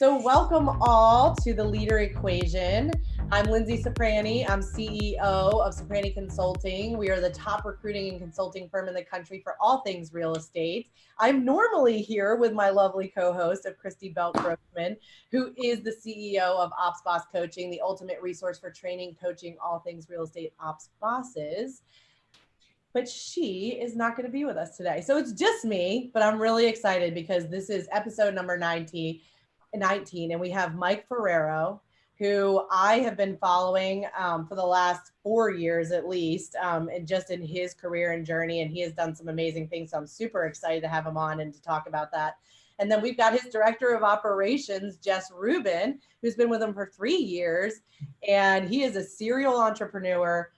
So welcome all to the Leader Equation. I'm Linzee Ciprani. I'm CEO of Ciprani Consulting. We are the top recruiting and consulting firm in the country for all things real estate. I'm normally here with my lovely co-host of Christy Belt-Grossman, who is the CEO of Ops Boss Coaching, the ultimate resource for training, coaching all things real estate ops bosses. But she is not going to be with us today. So it's just me, but I'm really excited because this is episode number 19, and we have Mike Ferraro, who I have been following for the last 4 years at least, and just in his career and journey, and he has done some amazing things. So I'm super excited to have him on and to talk about that. And then we've got his director of operations, Jess Rubin, who's been with him for 3 years, and he is a serial entrepreneur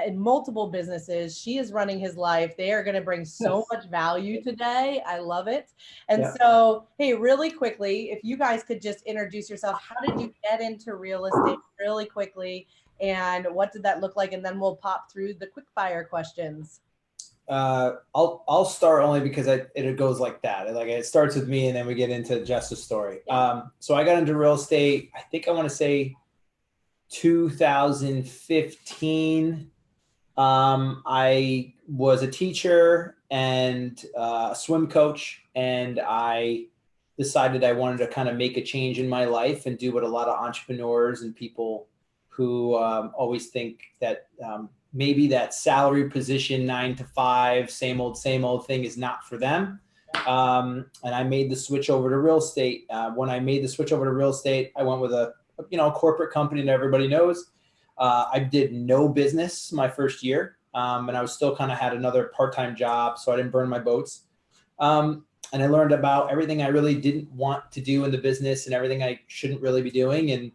in multiple businesses. She is running his life. They are going to bring so much value today. I love it. And so, hey, really quickly, if you guys could just introduce yourself, how did you get into real estate really quickly? And what did that look like? And then we'll pop through the quick fire questions. I'll start only because it goes like that. Like it starts with me and then we get into Jess's story. So I got into real estate, I think I want to say 2015. I was a teacher and a swim coach, and I decided I wanted to kind of make a change in my life and do what a lot of entrepreneurs and people who always think that maybe that salary position, 9 to 5, same old thing is not for them. And I made the switch over to real estate. When I made the switch over to real estate, I went with a corporate company that everybody knows. I did no business my first year, and I was still kind of had another part-time job, so I didn't burn my boats. And I learned about everything I really didn't want to do in the business and everything I shouldn't really be doing. And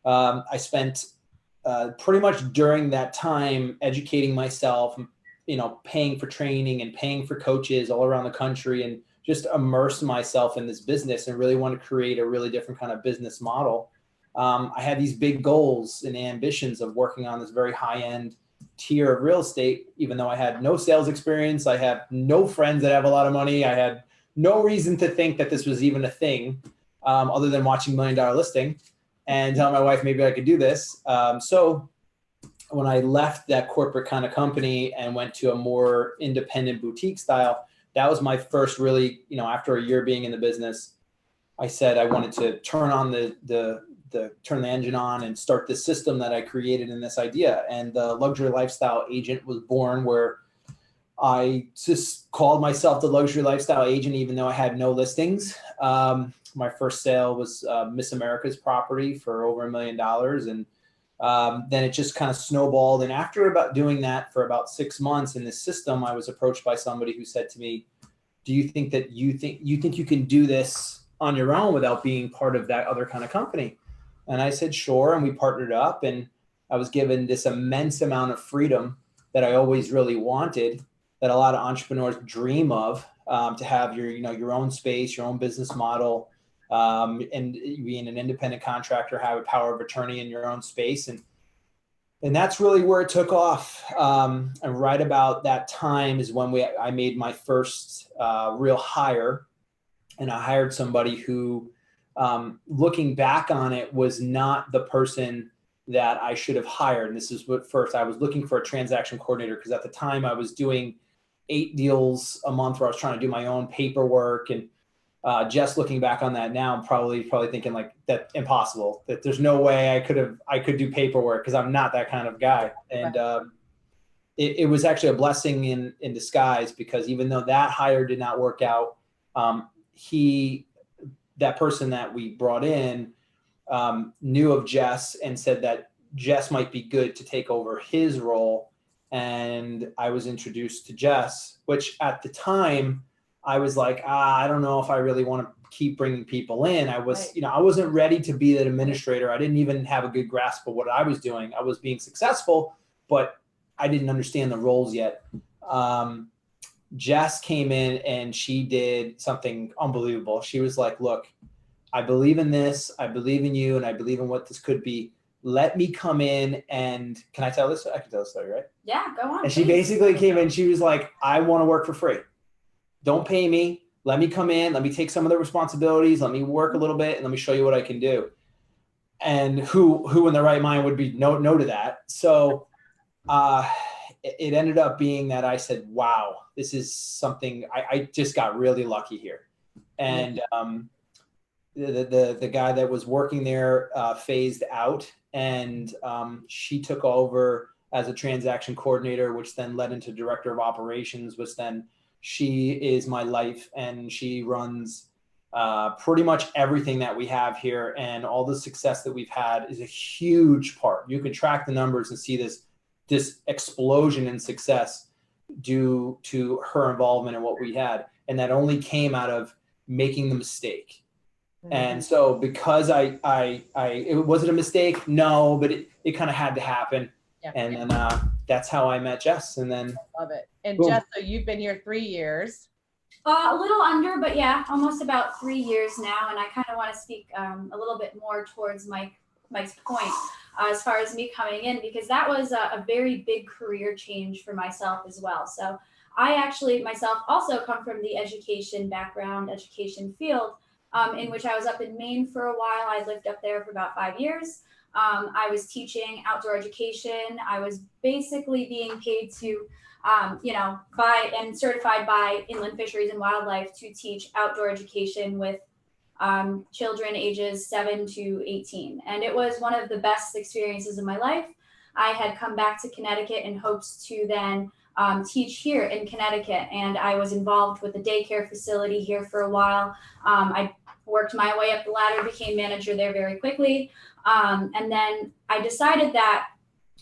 I spent pretty much during that time educating myself, paying for training and paying for coaches all around the country, and just immerse myself in this business and really want to create a really different kind of business model. I had these big goals and ambitions of working on this very high-end tier of real estate, even though I had no sales experience. I have no friends that have a lot of money. I had no reason to think that this was even a thing, other than watching $1 Million Listing and telling my wife maybe I could do this. So when I left that corporate kind of company and went to a more independent boutique style, that was my first really, after a year being in the business, I said I wanted to turn on turn the engine on and start this system that I created in this idea. And the luxury lifestyle agent was born, where I just called myself the luxury lifestyle agent, even though I had no listings. My first sale was Miss America's property for over $1 million. And then it just kind of snowballed. And after about doing that for about 6 months in this system, I was approached by somebody who said to me, do you think that you think you can do this on your own without being part of that other kind of company? And I said, sure. And we partnered up, and I was given this immense amount of freedom that I always really wanted, that a lot of entrepreneurs dream of, to have your own space, your own business model, and being an independent contractor, have a power of attorney in your own space. And that's really where it took off. And right about that time is when I made my first real hire, and I hired somebody who, looking back on it, was not the person that I should have hired. And this is what first I was looking for a transaction coordinator, because at the time I was doing 8 deals a month where I was trying to do my own paperwork. And just looking back on that now, I'm probably thinking like that impossible, that there's no way I could do paperwork, because I'm not that kind of guy. And it was actually a blessing in disguise, because even though that hire did not work out, that person that we brought in knew of Jess and said that Jess might be good to take over his role. And I was introduced to Jess, which at the time I was like, I don't know if I really want to keep bringing people in. I was, I wasn't ready to be an administrator. I didn't even have a good grasp of what I was doing. I was being successful, but I didn't understand the roles yet. Jess came in and she did something unbelievable. She was like, look, I believe in this. I believe in you. And I believe in what this could be. Let me come in and can I tell this? I can tell this story, right? Yeah, go on. And she basically came in. She was like, I want to work for free. Don't pay me. let me come in, let me take some of the responsibilities, let me work a little bit, and let me show you what I can do. And who in their right mind would be no to that? So it ended up being that I said, wow, this is something, I just got really lucky here. And the guy that was working there phased out, and she took over as a transaction coordinator, which then led into director of operations, which then she is my life, and she runs pretty much everything that we have here, and all the success that we've had is a huge part. You can track the numbers and see this explosion in success due to her involvement in what we had, and that only came out of making the mistake. And so because it wasn't a mistake, no, but it kind of had to happen. Yeah. And then that's how I met Jess. And then love it. And boom. Jess, so you've been here 3 years. A little under, but yeah, almost about 3 years now. And I kind of want to speak a little bit more towards Mike's point as far as me coming in, because that was a very big career change for myself as well. So I actually myself also come from the education background, education field, in which I was up in Maine for a while. I lived up there for about 5 years. I was teaching outdoor education. I was basically being paid to by and certified by Inland Fisheries and Wildlife to teach outdoor education with children ages 7 to 18. And it was one of the best experiences of my life. I had come back to Connecticut in hopes to then teach here in Connecticut. And I was involved with the daycare facility here for a while. I worked my way up the ladder, became manager there very quickly. And then I decided that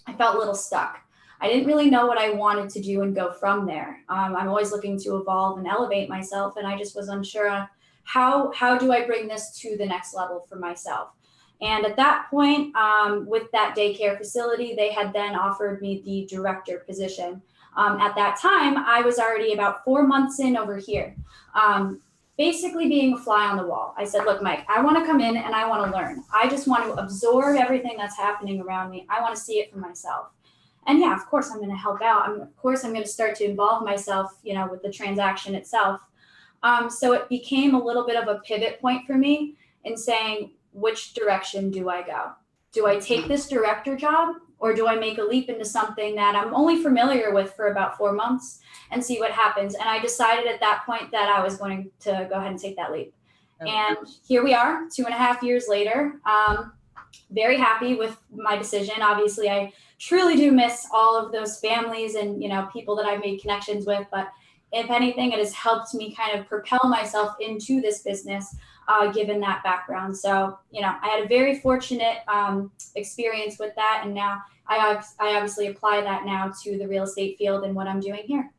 I felt a little stuck. I didn't really know what I wanted to do and go from there. I'm always looking to evolve and elevate myself, and I just was unsure on how do I bring this to the next level for myself. And at that point, with that daycare facility, they had then offered me the director position. At that time, I was already about 4 months in over here, basically being a fly on the wall. I said, look, Mike, I want to come in and I want to learn. I just want to absorb everything that's happening around me. I want to see it for myself. And yeah, of course, I'm going to help out. Of course, I'm going to start to involve myself, with the transaction itself. So it became a little bit of a pivot point for me in saying, which direction do I go? Do I take this director job, or do I make a leap into something that I'm only familiar with for about 4 months and see what happens? And I decided at that point that I was going to go ahead and take that leap. Okay. And here we are 2.5 years later. Very happy with my decision. Obviously, I truly do miss all of those families and, people that I've made connections with. But if anything, it has helped me kind of propel myself into this business, given that background. So, I had a very fortunate experience with that. And now I obviously apply that now to the real estate field and what I'm doing here.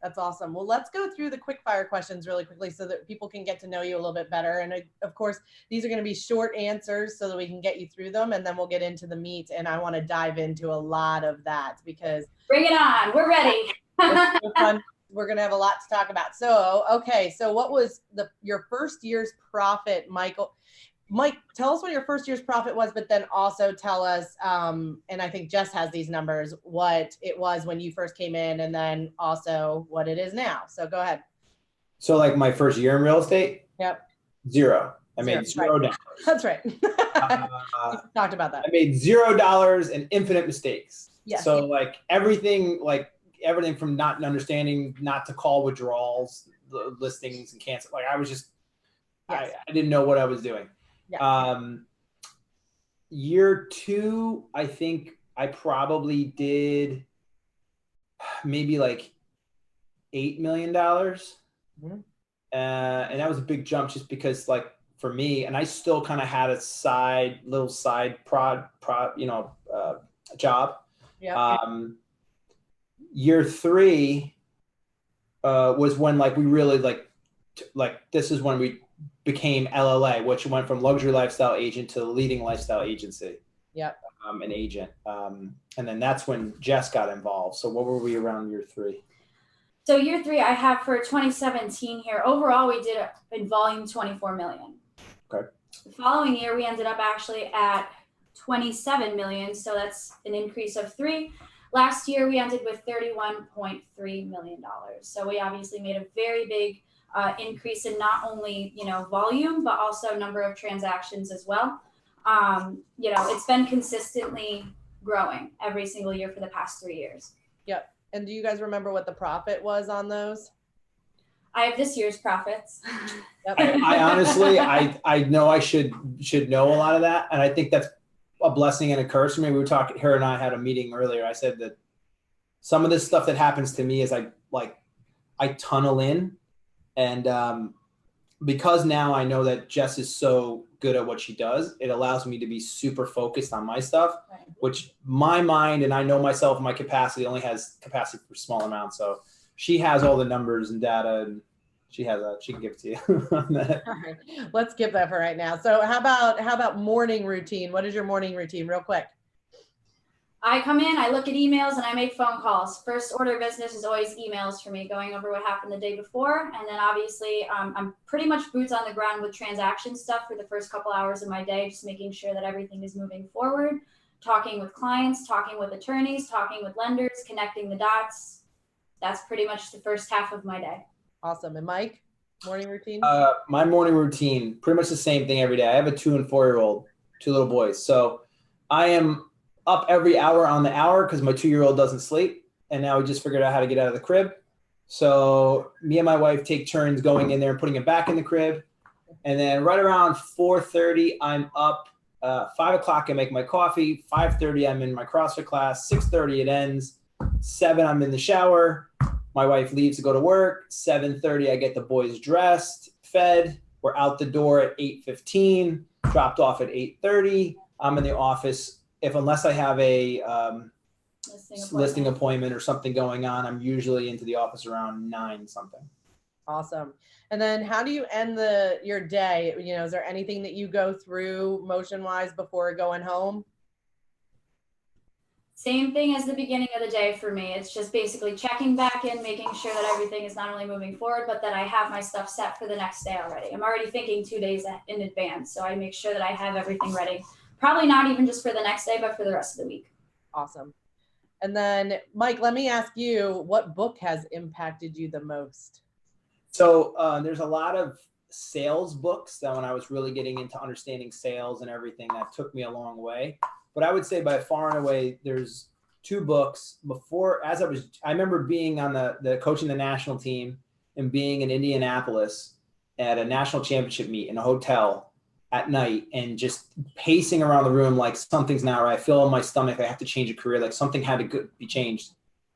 That's awesome. Well, let's go through the quick fire questions really quickly so that people can get to know you a little bit better. And of course, these are going to be short answers so that we can get you through them, and then we'll get into the meat. And I want to dive into a lot of that because bring it on. We're ready. It's so fun. We're going to have a lot to talk about. So, okay. So what was your first year's profit, Michael? Mike, tell us what your first year's profit was, but then also tell us, and I think Jess has these numbers, what it was when you first came in, and then also what it is now. So go ahead. So like my first year in real estate? Yep. Zero. I made $0. That's right. Talked about that. I made $0 and infinite mistakes. Yes. So like everything from not understanding, not to call withdrawals, the listings and cancel. Like I was just, yes. I didn't know what I was doing. Yeah. Year 2, I think I probably did maybe like $8 million. Mm-hmm. And that was a big jump just because like for me, and I still kind of had a little side job. Yeah. Year 3 was when like we really this is when we became LLA, which went from luxury lifestyle agent to the leading lifestyle agency. Yeah. An agent. And then that's when Jess got involved. So what were we around year 3? So year 3, I have for 2017 here. Overall, we did in volume 24 million. Okay. The following year, we ended up actually at 27 million. So that's an increase of 3. Last year, we ended with $31.3 million. So we obviously made a very big increase in not only, volume, but also number of transactions as well. It's been consistently growing every single year for the past 3 years. Yep. And do you guys remember what the profit was on those? I have this year's profits. Yep. I honestly, I know I should know a lot of that. And I think that's a blessing and a curse for me. We were talking, her and I had a meeting earlier. I said that some of this stuff that happens to me is I tunnel in, and because now I know that Jess is so good at what she does, it allows me to be super focused on my stuff, Right. which my mind, and I know myself, my capacity only has capacity for small amounts. So she has all the numbers and data, and she can give it to you on that. All right. Let's skip that for right now. So how about morning routine? What is your morning routine, real quick? I come in, I look at emails, and I make phone calls. First order of business is always emails for me, going over what happened the day before. And then obviously I'm pretty much boots on the ground with transaction stuff for the first couple hours of my day, just making sure that everything is moving forward, talking with clients, talking with attorneys, talking with lenders, connecting the dots. That's pretty much the first half of my day. Awesome. And Mike, morning routine? My morning routine, pretty much the same thing every day. I have a 2 and 4-year-old, 2 little boys. So I am up every hour on the hour because my 2-year-old doesn't sleep. And now we just figured out how to get out of the crib. So me and my wife take turns going in there and putting him back in the crib. And then right around 4:30, I'm up. 5 o'clock, I make my coffee. 5:30, I'm in my CrossFit class. 6:30, it ends. 7, I'm in the shower. My wife leaves to go to work. 7:30, I get the boys dressed, fed. We're out the door at 8:15, dropped off at 8:30. I'm in the office. Unless I have a listing appointment or something going on, I'm usually into the office around 9 something. Awesome. And then how do you end your day? Is there anything that you go through motion wise before going home? Same thing as the beginning of the day for me. It's just basically checking back in, making sure that everything is not only moving forward, but that I have my stuff set for the next day already. I'm already thinking 2 days in advance. So I make sure that I have everything ready. Probably not even just for the next day, but for the rest of the week. Awesome. And then Mike, let me ask you, what book has impacted you the most? So there's a lot of sales books that when I was really getting into understanding sales and everything, that took me a long way. But I would say by far and away, there's 2 books before, I remember being on the coaching the national team and being in Indianapolis at a national championship meet in a hotel at night and just pacing around the room like something's not right. I feel in my stomach, I have to change a career, like something had to be changed.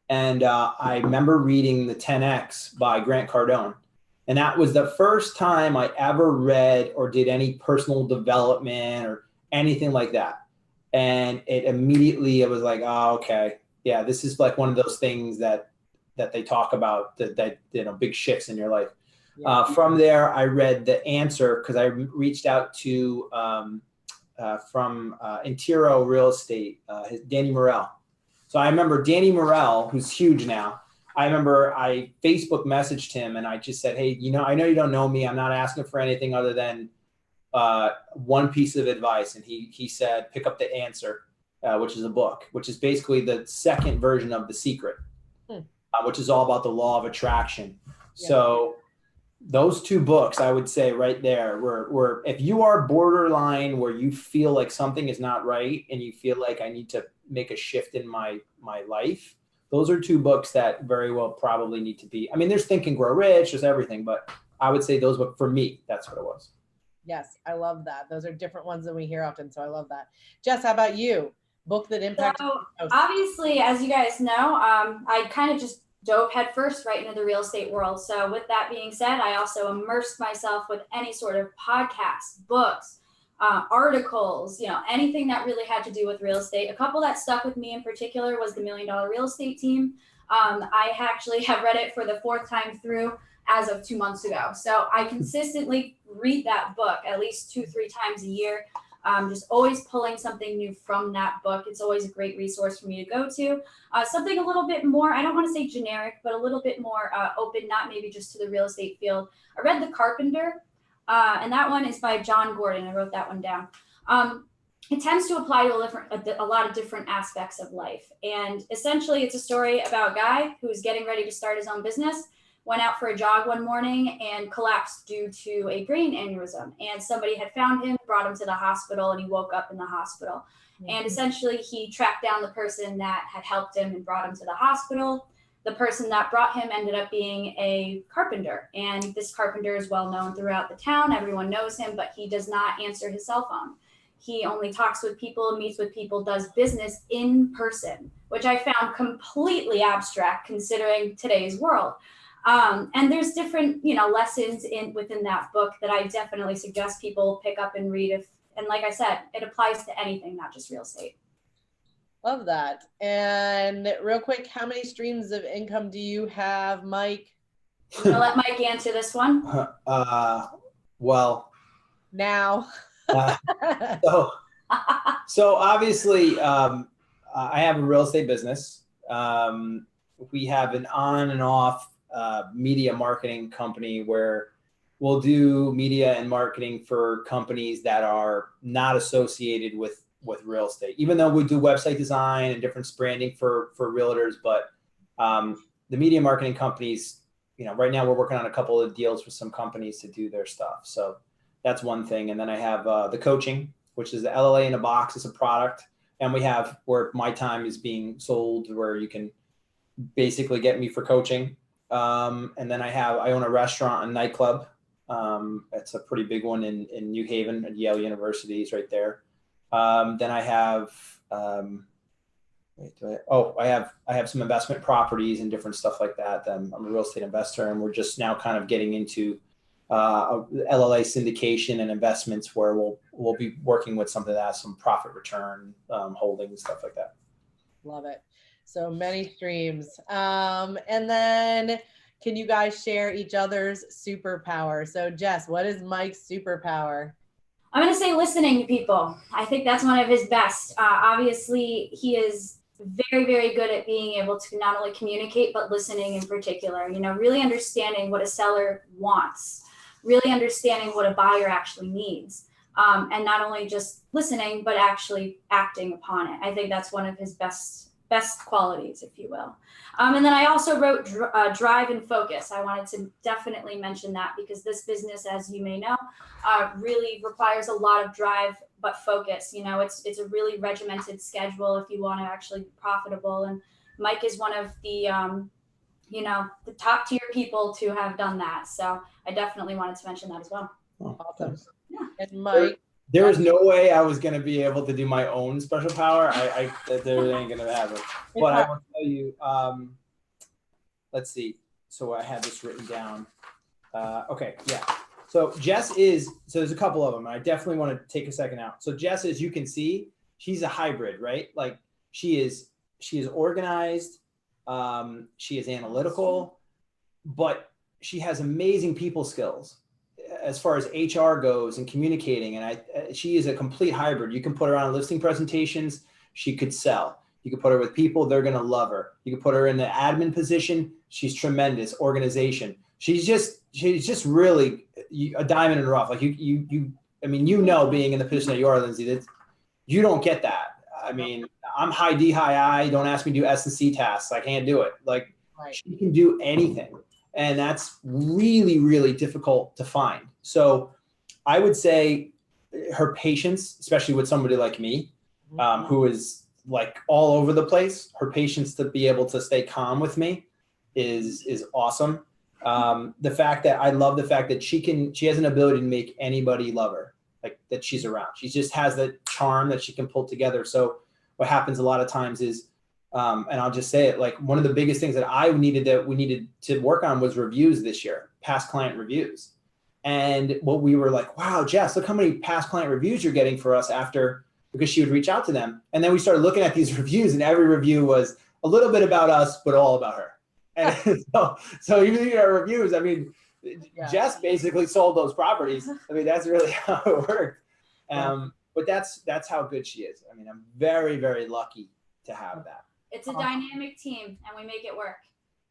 And I remember reading the 10X by Grant Cardone. And that was the first time I ever read or did any personal development or anything like that. And it was like, oh, okay. Yeah, this is like one of those things that they talk about that big shifts in your life. Yeah. From there, I read The Answer because I reached out to from Intero Real Estate, Danny Morell. So I remember Danny Morell, who's huge now. I remember I Facebook messaged him and I just said, hey, I know you don't know me. I'm not asking for anything other than one piece of advice. And he said, pick up The Answer, which is a book, which is basically the second version of The Secret, which is all about the law of attraction. Yeah. So those 2 books, I would say right there, were if you are borderline where you feel like something is not right and you feel like I need to make a shift in my life, those are 2 books that very well probably need to be. I mean, there's Think and Grow Rich, there's everything, but I would say those books, for me, that's what it was. Yes, I love that. Those are different ones than we hear often, so I love that. Jess, how about you? Book that impacted you most? Obviously, as you guys know, I kind of just dove headfirst right into the real estate world. So with that being said, I also immersed myself with any sort of podcasts, books, articles, anything that really had to do with real estate. A couple that stuck with me in particular was the $1 Million Real Estate Team. I actually have read it for the 4th time through as of 2 months ago. So I consistently read that book at least 2-3 times a year. Just always pulling something new from that book. It's always a great resource for me to go to. Something a little bit more, I don't want to say generic, but a little bit more open, not maybe just to the real estate field. I read The Carpenter, and that one is by John Gordon. I wrote that one down. It tends to apply to a lot of different aspects of life. And essentially, it's a story about a guy who's getting ready to start his own business, went out for a jog one morning and collapsed due to a brain aneurysm. And somebody had found him, brought him to the hospital, and he woke up in the hospital. And essentially, he tracked down the person that had helped him and brought him to the hospital. The person that brought him ended up being a carpenter. And this carpenter is well known throughout the town. Everyone knows him, but he does not answer his cell phone. He only talks with people, meets with people, does business in person, which I found completely abstract considering today's world. And there's different, lessons within that book that I definitely suggest people pick up and read. And like I said, it applies to anything, not just real estate. Love that. And real quick, how many streams of income do you have, Mike? I'm gonna let Mike answer this one. Well, now. So obviously, I have a real estate business. We have an on and off media marketing company where we'll do media and marketing for companies that are not associated with real estate, even though we do website design and different branding for realtors. But the media marketing companies, right now we're working on a couple of deals with some companies to do their stuff. So that's one thing. And then I have the coaching, which is the LLA in a box. It's a product. And we have where my time is being sold, where you can basically get me for coaching. And then I own a restaurant and nightclub. It's a pretty big one in New Haven at Yale University is right there. Then I have, I have some investment properties and different stuff like that. I'm a real estate investor, and we're just now kind of getting into LLA syndication and investments where we'll be working with something that has some profit return holdings, stuff like that. Love it. So many streams. And then can you guys share each other's superpower? So Jess, what is Mike's superpower? I'm going to say listening to people. I think that's one of his best. Obviously, he is very, very good at being able to not only communicate, but listening in particular, really understanding what a seller wants, really understanding what a buyer actually needs. And not only just listening, but actually acting upon it. I think that's one of his best qualities, if you will. And then I also wrote drive and focus. I wanted to definitely mention that because this business, as you may know, really requires a lot of drive, but focus. It's a really regimented schedule if you want to actually be profitable. And Mike is one of the, the top tier people to have done that. So I definitely wanted to mention that as well. Oh, awesome. Yeah. And Mike. There was no way I was going to be able to do my own special power. There ain't going to happen. But I will tell you, let's see. So I had this written down. Okay, yeah. So Jess so there's a couple of them. And I definitely want to take a second out. So Jess, as you can see, she's a hybrid, right? Like she is organized. She is analytical, but she has amazing people skills as far as HR goes and communicating. And she is a complete hybrid. You can put her on listing presentations. She could sell. You could put her with people. They're going to love her. You could put her in the admin position. She's tremendous. Organization. She's just really a diamond in the rough. Like being in the position that you are, Lindsay, that you don't get that. I mean, I'm high D, high I. Don't ask me to do S&C tasks. I can't do it. Like right. She can do anything. And that's really, really difficult to find. So I would say her patience, especially with somebody like me, who is like all over the place, her patience to be able to stay calm with me is awesome. I love the fact that she has an ability to make anybody love her, like that she's around. She just has that charm that she can pull together. So what happens a lot of times is, and I'll just say it, like one of the biggest things that we needed to work on was reviews this year, past client reviews. And what we were like, wow, Jess, look how many past client reviews you're getting for us because she would reach out to them. And then we started looking at these reviews, and every review was a little bit about us, but all about her. And so even in our reviews, Jess basically sold those properties. That's really how it worked. But that's how good she is. I'm very, very lucky to have that. It's a dynamic team, and we make it work.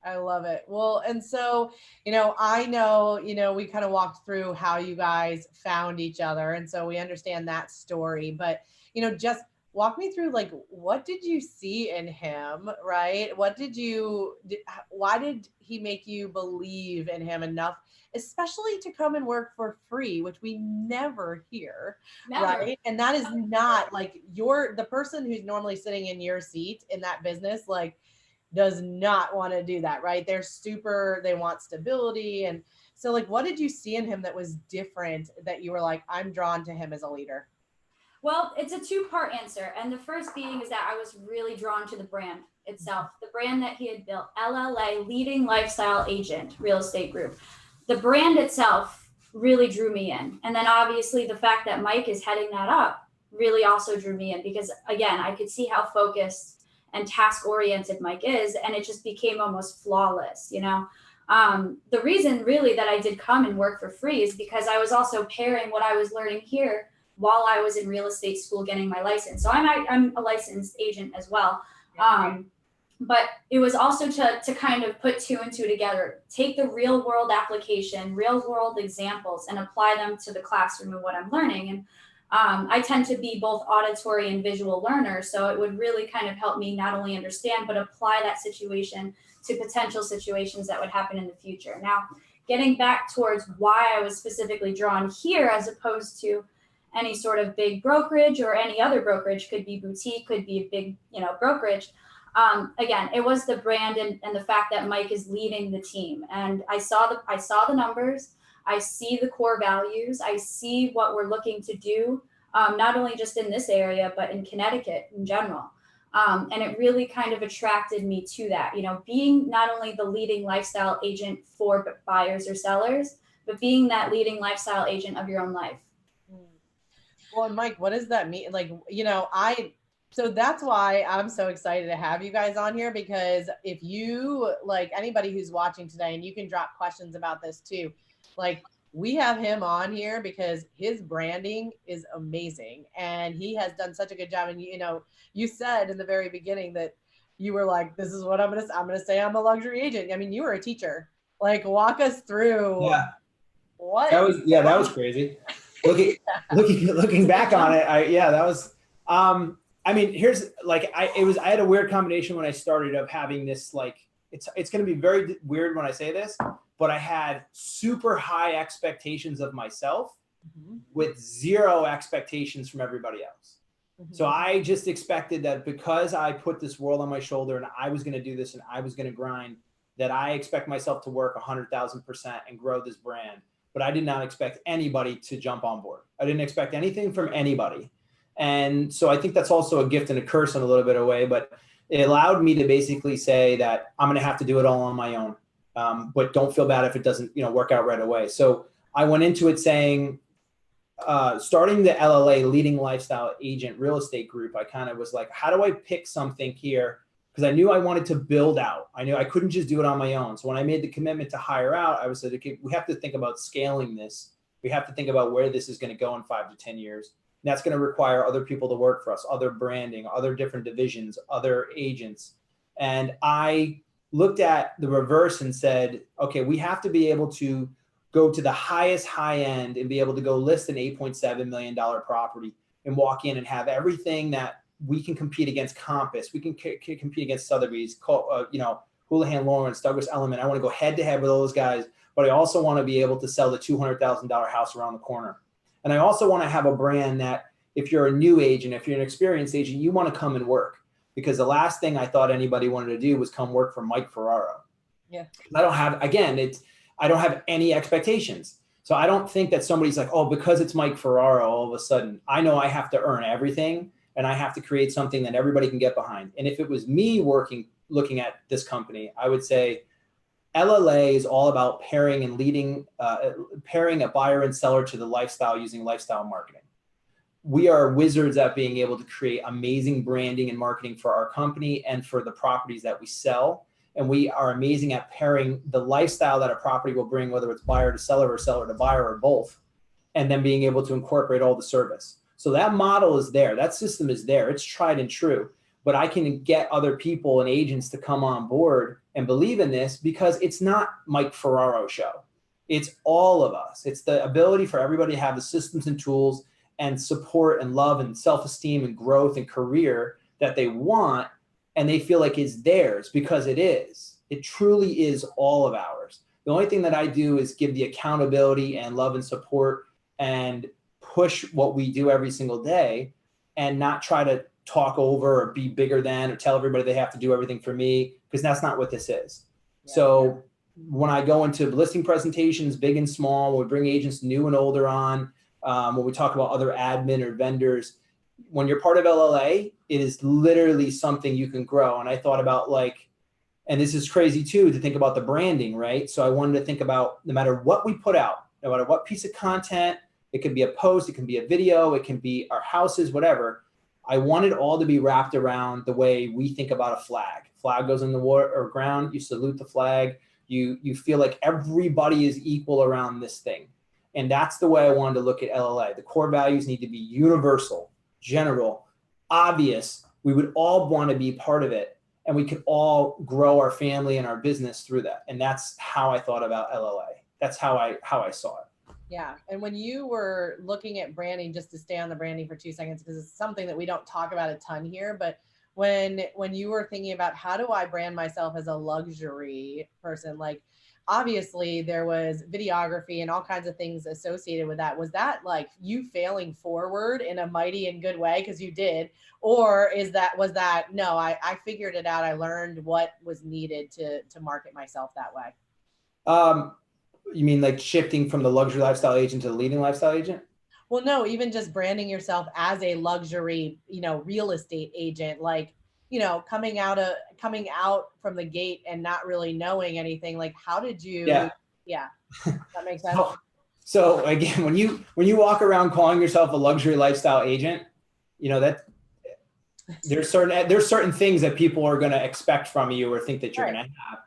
I love it. Well, and so, I know, we kind of walked through how you guys found each other. And so we understand that story. But, just walk me through, like, what did you see in him, right? Why did he make you believe in him enough, especially to come and work for free, which we never hear, Never. right? And that is not like the person who's normally sitting in your seat in that business, like, does not want to do that, right? They want stability. And so, like, what did you see in him that was different that you were like, I'm drawn to him as a leader? Well, it's a two-part answer. And the first being is that I was really drawn to the brand itself, the brand that he had built, LLA, Leading Lifestyle Agent Real Estate Group. The brand itself really drew me in. And then obviously the fact that Mike is heading that up really also drew me in because, again, I could see how focused and task-oriented Mike is, and it just became almost flawless, you know? The reason really that I did come and work for free is because I was also pairing what I was learning here while I was in real estate school getting my license. So I'm a licensed agent as well. But it was also to kind of put two and two together, take the real world application, real world examples, and apply them to the classroom and what I'm learning. And I tend to be both auditory and visual learner. So it would really kind of help me not only understand, but apply that situation to potential situations that would happen in the future. Now, getting back towards why I was specifically drawn here as opposed to any sort of big brokerage or any other brokerage, could be boutique, could be a big, brokerage. Again, it was the brand and the fact that Mike is leading the team. And I saw the numbers, I see the core values, I see what we're looking to do, not only just in this area, but in Connecticut in general. And it really kind of attracted me to that, being not only the leading lifestyle agent for buyers or sellers, but being that leading lifestyle agent of your own life. Well, and Mike, what does that mean? Like, so that's why I'm so excited to have you guys on here, because if you, like, anybody who's watching today, and you can drop questions about this too, like, we have him on here because his branding is amazing and he has done such a good job. And, you said in the very beginning that you were like, this is what I'm going to say. I'm a luxury agent. I mean, you were a teacher. Like, walk us through. Yeah. What? That was crazy. Looking back on it, that was, I mean, here's like, I had a weird combination when I started of having this, like, it's going to be very weird when I say this, but I had super high expectations of myself with zero expectations from everybody else. So I just expected that because I put this world on my shoulder and I was going to do this and I was going to grind, that I expect myself to work 100,000% and grow this brand. But I did not expect anybody to jump on board. I didn't expect anything from anybody. And so I think that's also a gift and a curse in a little bit of a way, but it allowed me to basically say that I'm going to have to do it all on my own. But don't feel bad if it doesn't, work out right away. So I went into it saying, starting the LLA, Leading Lifestyle Agent Real Estate Group, I kind of was like, how do I pick something here? Because I knew I wanted to build out. I knew I couldn't just do it on my own. So when I made the commitment to hire out, I was like, okay, we have to think about scaling this. We have to think about where this is going to go in 5 to 10 years. And that's going to require other people to work for us, other branding, other different divisions, other agents. And I looked at the reverse and said, okay, we have to be able to go to the highest high end and be able to go list an $8.7 million property and walk in and have everything that we can compete against Compass. We can compete against Sotheby's, Houlihan Lawrence, Douglas Elliman. I want to go head to head with all those guys, but I also want to be able to sell the $200,000 house around the corner. And I also want to have a brand that if you're a new agent, if you're an experienced agent, you want to come and work. Because the last thing I thought anybody wanted to do was come work for Mike Ferraro. Yeah. I don't have any expectations. So I don't think that somebody's like, oh, because it's Mike Ferraro, all of a sudden, I know I have to earn everything. And I have to create something that everybody can get behind. And if it was me looking at this company, I would say LLA is all about pairing a buyer and seller to the lifestyle using lifestyle marketing. We are wizards at being able to create amazing branding and marketing for our company and for the properties that we sell. And we are amazing at pairing the lifestyle that a property will bring, whether it's buyer to seller or seller to buyer or both, and then being able to incorporate all the service. So that model is there. That system is there. It's tried and true. But I can get other people and agents to come on board and believe in this because it's not Mike Ferraro show. It's all of us. It's the ability for everybody to have the systems and tools and support and love and self-esteem and growth and career that they want, and they feel like it's theirs, because it is. It truly is all of ours. The only thing that I do is give the accountability and love and support and push what we do every single day, and not try to talk over or be bigger than or tell everybody they have to do everything for me, because that's not what this is. Yeah. So when I go into listing presentations, big and small, when we bring agents new and older on, when we talk about other admin or vendors, when you're part of LLA, it is literally something you can grow. And I thought about like, and this is crazy too, to think about the branding, right? So I wanted to think about, no matter what we put out, no matter what piece of content, it could be a post, it can be a video, it can be our houses, whatever. I want it all to be wrapped around the way we think about a flag. Flag goes in the water or ground, you salute the flag. You feel like everybody is equal around this thing. And that's the way I wanted to look at LLA. The core values need to be universal, general, obvious. We would all want to be part of it, and we could all grow our family and our business through that. And that's how I thought about LLA. That's how I saw it. Yeah. And when you were looking at branding, just to stay on the branding for 2 seconds, because it's something that we don't talk about a ton here, but when you were thinking about how do I brand myself as a luxury person, like obviously there was videography and all kinds of things associated with that. Was that like you failing forward in a mighty and good way, because you did? Or was that no, I figured it out. I learned what was needed to market myself that way. You mean like shifting from the luxury lifestyle agent to the leading lifestyle agent? Well, no, even just branding yourself as a luxury, real estate agent, like, coming out from the gate and not really knowing anything. Like, how did you? Yeah. That makes sense. So again, when you walk around calling yourself a luxury lifestyle agent, that there's certain things that people are going to expect from you or think that you're going to have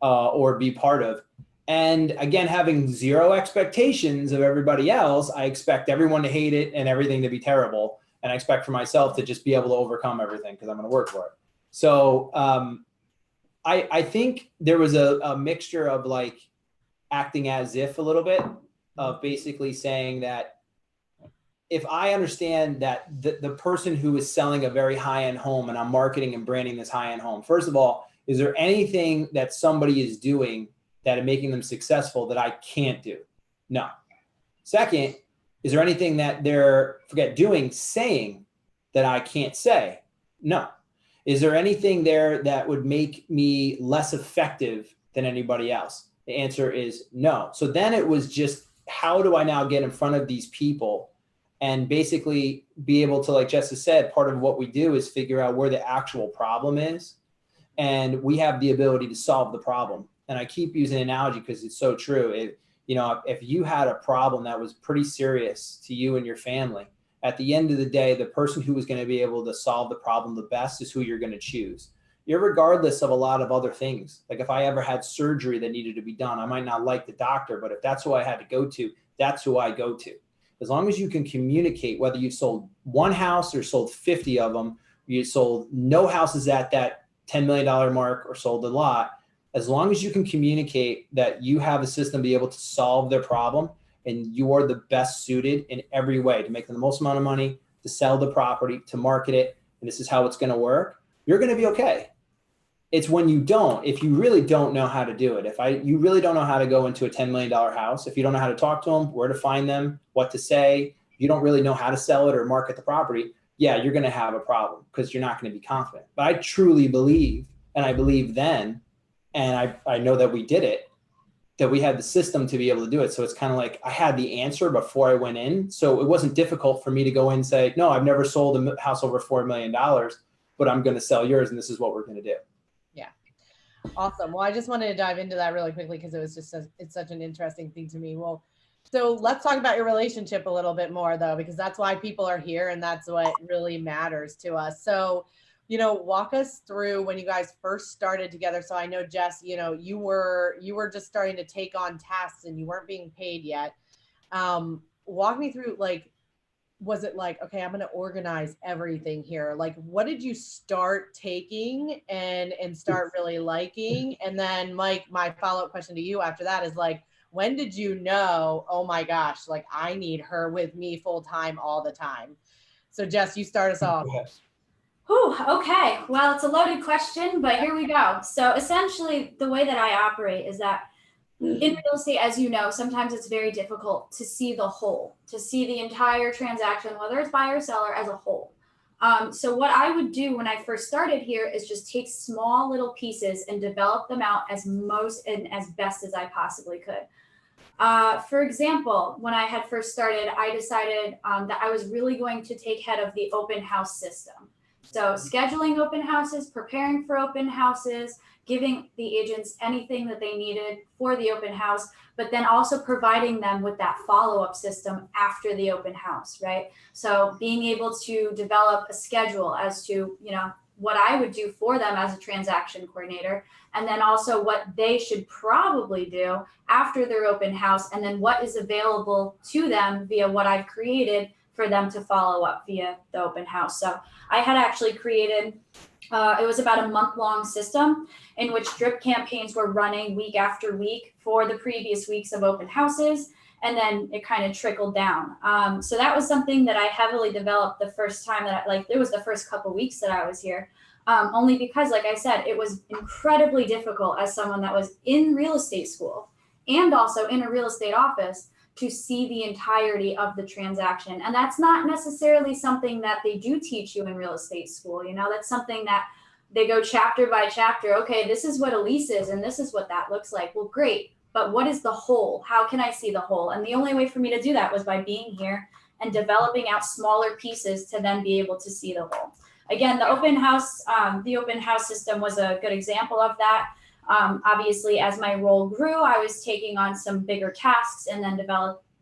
or be part of. And again, having zero expectations of everybody else, I expect everyone to hate it and everything to be terrible. And I expect for myself to just be able to overcome everything because I'm going to work for it. So I think there was a mixture of like acting as if a little bit of basically saying that if I understand that the person who is selling a very high-end home and I'm marketing and branding this high-end home, first of all, is there anything that somebody is doing that are making them successful that I can't do? No. Second, is there anything that they're saying that I can't say? No. Is there anything there that would make me less effective than anybody else? The answer is no. So then it was just, how do I now get in front of these people and basically be able to, like Jess has said, part of what we do is figure out where the actual problem is. And we have the ability to solve the problem. And I keep using an analogy because it's so true. If you had a problem that was pretty serious to you and your family, at the end of the day, the person who is going to be able to solve the problem the best is who you're going to choose, irregardless of a lot of other things. Like if I ever had surgery that needed to be done, I might not like the doctor, but if that's who I had to go to, that's who I go to. As long as you can communicate, whether you've sold one house or sold 50 of them, you sold no houses at that $10 million mark or sold a lot, as long as you can communicate that you have a system to be able to solve their problem and you are the best suited in every way to make them the most amount of money, to sell the property, to market it, and this is how it's going to work, you're going to be okay. It's when you don't, if you really don't know how to do it, you really don't know how to go into a $10 million house, if you don't know how to talk to them, where to find them, what to say, you don't really know how to sell it or market the property, yeah, you're going to have a problem because you're not going to be confident. But I truly believe, and I believe then, and I know that we did it, that we had the system to be able to do it. So it's kind of like I had the answer before I went in. So it wasn't difficult for me to go in and say, no, I've never sold a house over $4 million, but I'm going to sell yours. And this is what we're going to do. Yeah. Awesome. Well, I just wanted to dive into that really quickly because it was just it's such an interesting thing to me. Well, so let's talk about your relationship a little bit more though, because that's why people are here and that's what really matters to us. So, walk us through when you guys first started together. So I know, Jess, you were just starting to take on tasks and you weren't being paid yet. Walk me through, like, was it like, okay, I'm going to organize everything here? Like, what did you start taking and start really liking? And then, Mike, my follow-up question to you after that is like, when did you know, oh my gosh, like I need her with me full time all the time? So Jess, you start us off. Whew, okay. Well, it's a loaded question, but here we go. So essentially the way that I operate is that in real estate, as you know, sometimes it's very difficult to see the whole, to see the entire transaction, whether it's buyer or seller, as a whole. So what I would do when I first started here is just take small little pieces and develop them out as most and as best as I possibly could. For example, when I had first started, I decided that I was really going to take head of the open house system. So scheduling open houses, preparing for open houses, giving the agents anything that they needed for the open house, but then also providing them with that follow-up system after the open house, right? So being able to develop a schedule as to, you know, what I would do for them as a transaction coordinator, and then also what they should probably do after their open house, and then what is available to them via what I've created for them to follow up via the open house. So I had actually created, it was about a month-long system in which drip campaigns were running week after week for the previous weeks of open houses, and then it kind of trickled down. So that was something that I heavily developed the first time that it was the first couple weeks that I was here, only because, like I said, it was incredibly difficult as someone that was in real estate school and also in a real estate office to see the entirety of the transaction. And that's not necessarily something that they do teach you in real estate school. You know, that's something that they go chapter by chapter. Okay, this is what a lease is and this is what that looks like. Well, great. But what is the whole? How can I see the whole? And the only way for me to do that was by being here and developing out smaller pieces to then be able to see the whole. Again, the open house system was a good example of that. Obviously, as my role grew, I was taking on some bigger tasks and then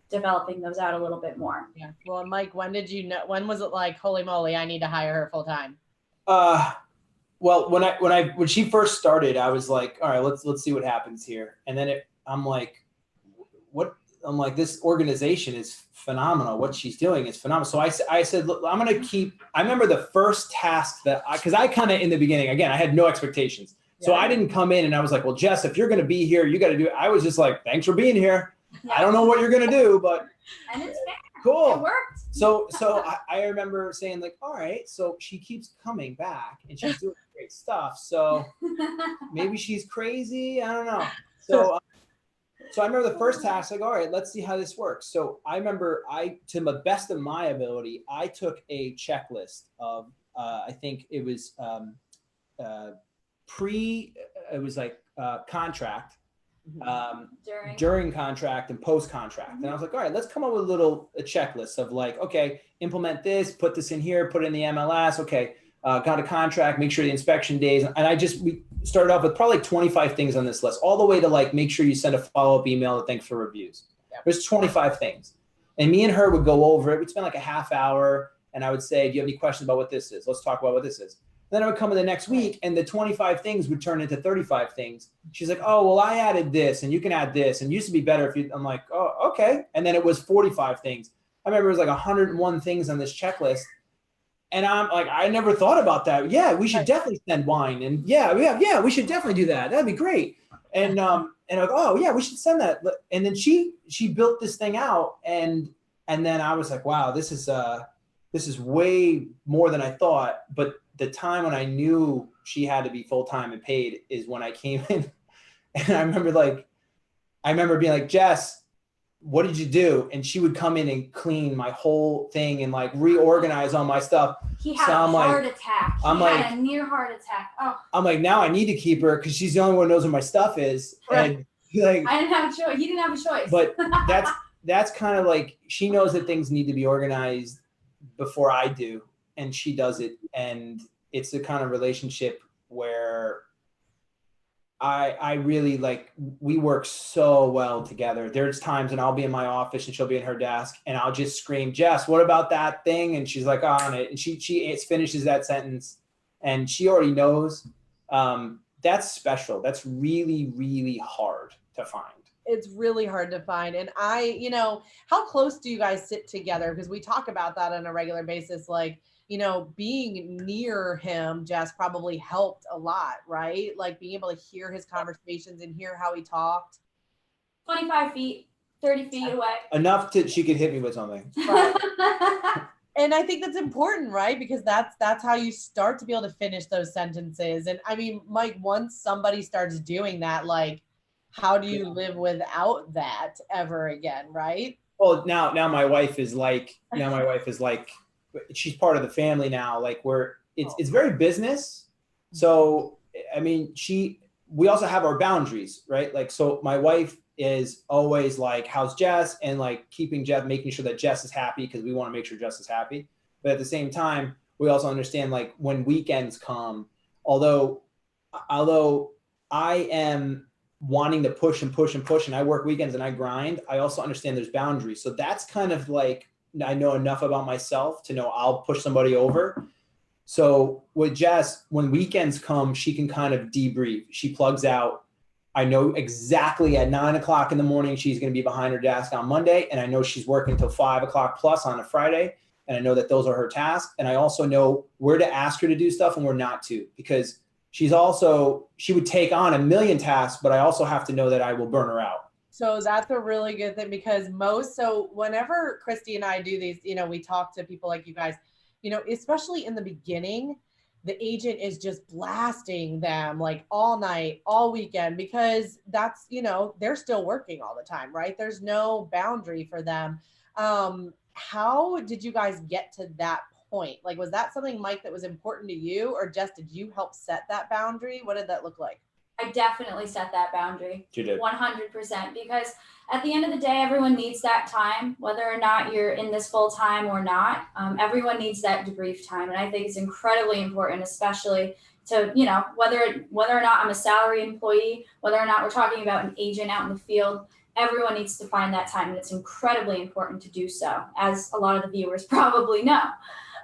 developing those out a little bit more. Yeah. Well, Mike, when did you know? When was it like, holy moly, I need to hire her full time? Well, when she first started, I was like, all right, let's see what happens here. And then I'm like, this organization is phenomenal. What she's doing is phenomenal. So I said, look, I'm going to keep. I remember the first task because I kind of in the beginning, again, I had no expectations. So I didn't come in and I was like, well, Jess, if you're going to be here, you got to do it. I was just like, thanks for being here. Yeah. I don't know what you're going to do, but and it's fair. Cool. It worked. So I remember saying like, all right, so she keeps coming back and she's doing great stuff. So maybe she's crazy. I don't know. So I remember the first task, like, all right, let's see how this works. So I remember to the best of my ability, I took a checklist of, I think it was contract, during contract and post contract. And I was like, all right, let's come up with a checklist of like, okay, implement this, put this in here, put it in the MLS. Okay. Got a contract, make sure the inspection days. And we started off with probably 25 things on this list, all the way to like, make sure you send a follow-up email to thanks for reviews. There's 25 things. And me and her would go over it. We'd spend like a half hour and I would say, do you have any questions about what this is? Let's talk about what this is. Then I would come in the next week and the 25 things would turn into 35 things. She's like, oh, well, I added this and you can add this. And it used to be better if I'm like, oh, okay. And then it was 45 things. I remember it was like 101 things on this checklist. And I'm like, I never thought about that. Yeah, we should definitely send wine. And yeah, we should definitely do that. That'd be great. And I'm like, oh yeah, we should send that. And then she built this thing out. And then I was like, wow, this is way more than I thought. But the time when I knew she had to be full-time and paid is when I came in. And I remember being like, Jess, what did you do? And she would come in and clean my whole thing and like reorganize all my stuff. He had a heart attack. He had a near heart attack. Oh. I'm like, now I need to keep her because she's the only one who knows where my stuff is. Right. And like, I didn't have a choice. He didn't have a choice. But that's kind of like, she knows that things need to be organized before I do, and she does it. And it's the kind of relationship where I really like, we work so well together. There's times when I'll be in my office and she'll be in her desk and I'll just scream, Jess, what about that thing? And she's like on it. And she finishes that sentence and she already knows. That's special. That's really, really hard to find. It's really hard to find. And how close do you guys sit together? Because we talk about that on a regular basis. Like, being near him, Jess, probably helped a lot, right? Like being able to hear his conversations and hear how he talked. 25 feet, 30 feet away. Enough that she could hit me with something. Right. And I think that's important, right? Because that's how you start to be able to finish those sentences. And I mean, Mike, once somebody starts doing that, like, how do you live without that ever again, right? Well, now my wife is like, she's part of the family now. Like it's very business. So, I mean, we also have our boundaries, right? Like, so my wife is always like, how's Jess? And like making sure that Jess is happy, because we want to make sure Jess is happy. But at the same time, we also understand, like, when weekends come, although I am wanting to push and push and push, and I work weekends and I grind, I also understand there's boundaries. So that's kind of like, I know enough about myself to know I'll push somebody over. So with Jess, when weekends come, she can kind of debrief. She plugs out. I know exactly at 9 o'clock in the morning, she's going to be behind her desk on Monday. And I know she's working until 5 o'clock plus on a Friday. And I know that those are her tasks. And I also know where to ask her to do stuff and where not to, because she would take on a million tasks, but I also have to know that I will burn her out. So that's a really good thing, because whenever Christy and I do these, we talk to people like you guys, especially in the beginning, the agent is just blasting them like all night, all weekend, because that's, they're still working all the time, right? There's no boundary for them. How did you guys get to that point? Like, was that something, Mike, that was important to you, or Jess, did you help set that boundary? What did that look like? I definitely set that boundary. You did. 100%, because at the end of the day, everyone needs that time, whether or not you're in this full time or not. Everyone needs that debrief time. And I think it's incredibly important, especially to, whether or not I'm a salary employee, whether or not we're talking about an agent out in the field, everyone needs to find that time. And it's incredibly important to do so, as a lot of the viewers probably know.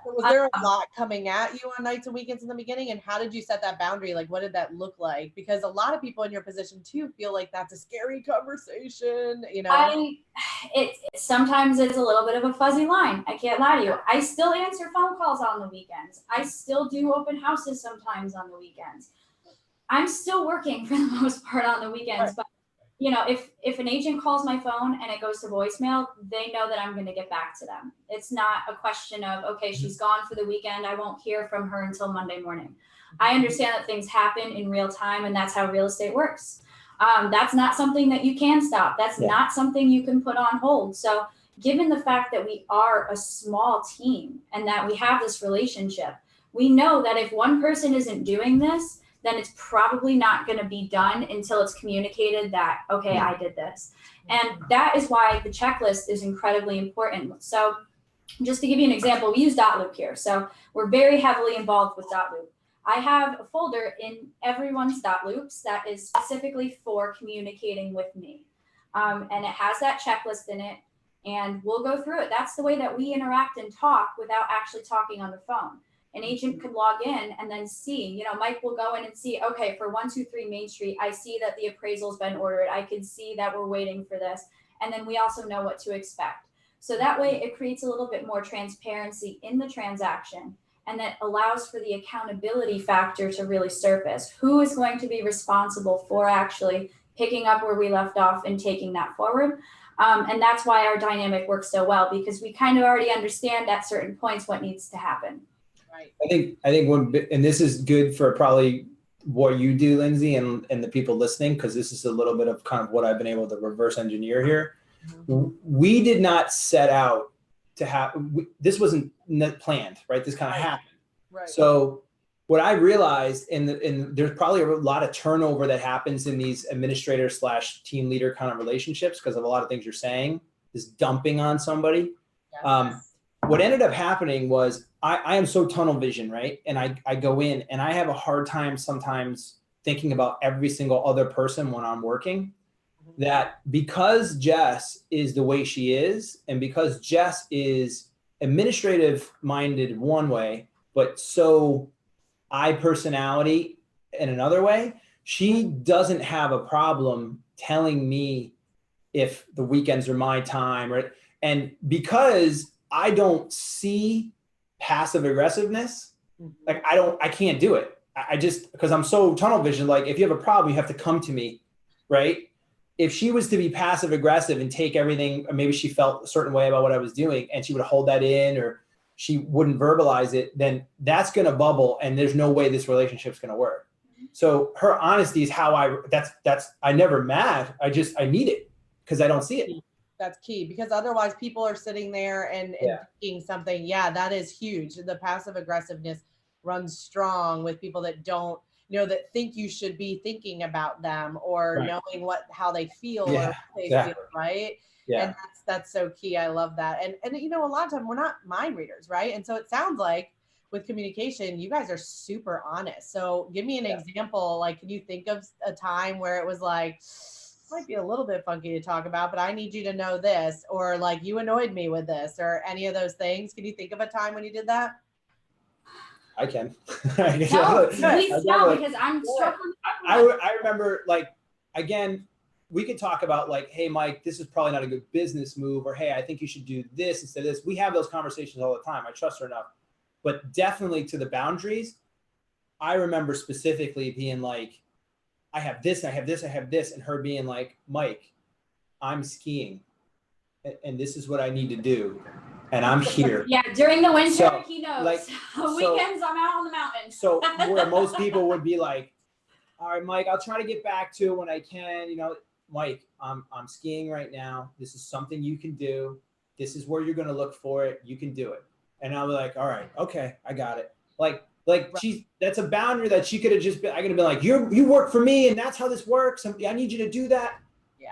Was there a lot coming at you on nights and weekends in the beginning? And how did you set that boundary? Like, what did that look like? Because a lot of people in your position too feel like that's a scary conversation, Sometimes it's a little bit of a fuzzy line. I can't lie to you. I still answer phone calls on the weekends. I still do open houses sometimes on the weekends. I'm still working for the most part on the weekends, right. But if an agent calls my phone and it goes to voicemail, they know that I'm going to get back to them. It's not a question of, okay, she's gone for the weekend, I won't hear from her until Monday morning. I understand that things happen in real time, and that's how real estate works. That's not something that you can stop. That's not something you can put on hold. So given the fact that we are a small team and that we have this relationship, we know that if one person isn't doing this, then it's probably not going to be done until it's communicated that, okay, I did this. And that is why the checklist is incredibly important. So just to give you an example, we use Dotloop here. So we're very heavily involved with Dotloop. I have a folder in everyone's Dotloops that is specifically for communicating with me. And it has that checklist in it, and we'll go through it. That's the way that we interact and talk without actually talking on the phone. An agent could log in and then see, Mike will go in and see, okay, for 123 Main Street, I see that the appraisal's been ordered. I can see that we're waiting for this. And then we also know what to expect. So that way it creates a little bit more transparency in the transaction, and that allows for the accountability factor to really surface. Who is going to be responsible for actually picking up where we left off and taking that forward? And that's why our dynamic works so well, because we kind of already understand at certain points what needs to happen. Right. I think and this is good for probably what you do, Lindsay, and the people listening, because this is a little bit of kind of what I've been able to reverse engineer here. Mm-hmm. We did not set out to have, this wasn't planned, right? This kind of happened. Right. So what I realized, and there's probably a lot of turnover that happens in these administrator / team leader kind of relationships because of a lot of things you're saying, this dumping on somebody. Yes. What ended up happening was I am so tunnel vision, right? And I go in and I have a hard time sometimes thinking about every single other person when I'm working, that because Jess is the way she is, and because Jess is administrative minded one way, but so I personality in another way, she doesn't have a problem telling me if the weekends are my time, right? And because I don't see passive aggressiveness, like I can't do it. I just, because I'm so tunnel vision, like if you have a problem, you have to come to me, right? if she was to be passive aggressive and take everything, or maybe she felt a certain way about what I was doing and she would hold that in, or she wouldn't verbalize it, then that's going to bubble and there's no way this relationship's going to work. So her honesty is how I never mad. I need it because I don't see it. That's key, because otherwise people are sitting there and thinking something. Yeah, that is huge. The passive aggressiveness runs strong with people that don't, that think you should be thinking about them or knowing how they feel or what they feel, right? Yeah. And that's so key. I love that. And a lot of time we're not mind readers, right? And so it sounds like with communication, you guys are super honest. So give me an example. Like, can you think of a time where it was like, might be a little bit funky to talk about, but I need you to know this, or like you annoyed me with this, or any of those things? Can you think of a time when you did that? I can. No, please no, because I'm struggling. I remember, like, again, we could talk about like, hey, Mike, this is probably not a good business move, or hey, I think you should do this instead of this. We have those conversations all the time. I trust her enough. But definitely to the boundaries, I remember specifically being like, I have this, I have this, I have this, and her being like, Mike, I'm skiing, and this is what I need to do, and I'm here. Yeah, during the winter, he knows. Like, weekends, I'm out on the mountain. So where most people would be like, all right, Mike, I'll try to get back to it when I can. Mike, I'm skiing right now. This is something you can do. This is where you're going to look for it. You can do it. And I was like, all right, okay, I got it. That's a boundary that she could have just been, I could have been like, you work for me and that's how this works. And I need you to do that. Yeah.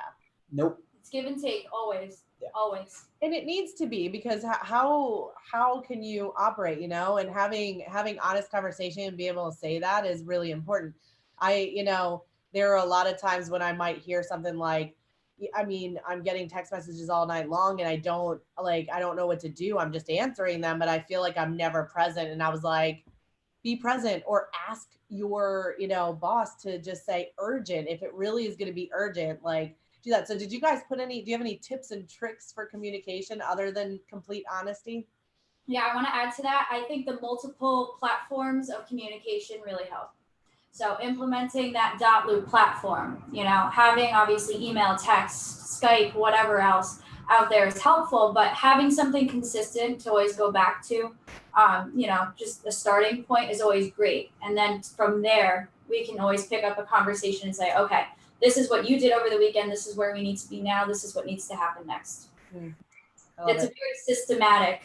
Nope. It's give and take always. Yeah. Always. And it needs to be, because how can you operate, and having honest conversation and be able to say that is really important. There are a lot of times when I might hear something like, I'm getting text messages all night long and I don't know what to do. I'm just answering them, but I feel like I'm never present. And I was like, be present, or ask your, boss to just say urgent. If it really is going to be urgent, like, do that. So do you have any tips and tricks for communication other than complete honesty? Yeah, I want to add to that. I think the multiple platforms of communication really help. So implementing that dot loop platform, having obviously email, text, Skype, whatever else out there is helpful, but having something consistent to always go back to, just the starting point is always great. And then from there, we can always pick up a conversation and say, okay, this is what you did over the weekend. This is where we need to be now. This is what needs to happen next. It's a very systematic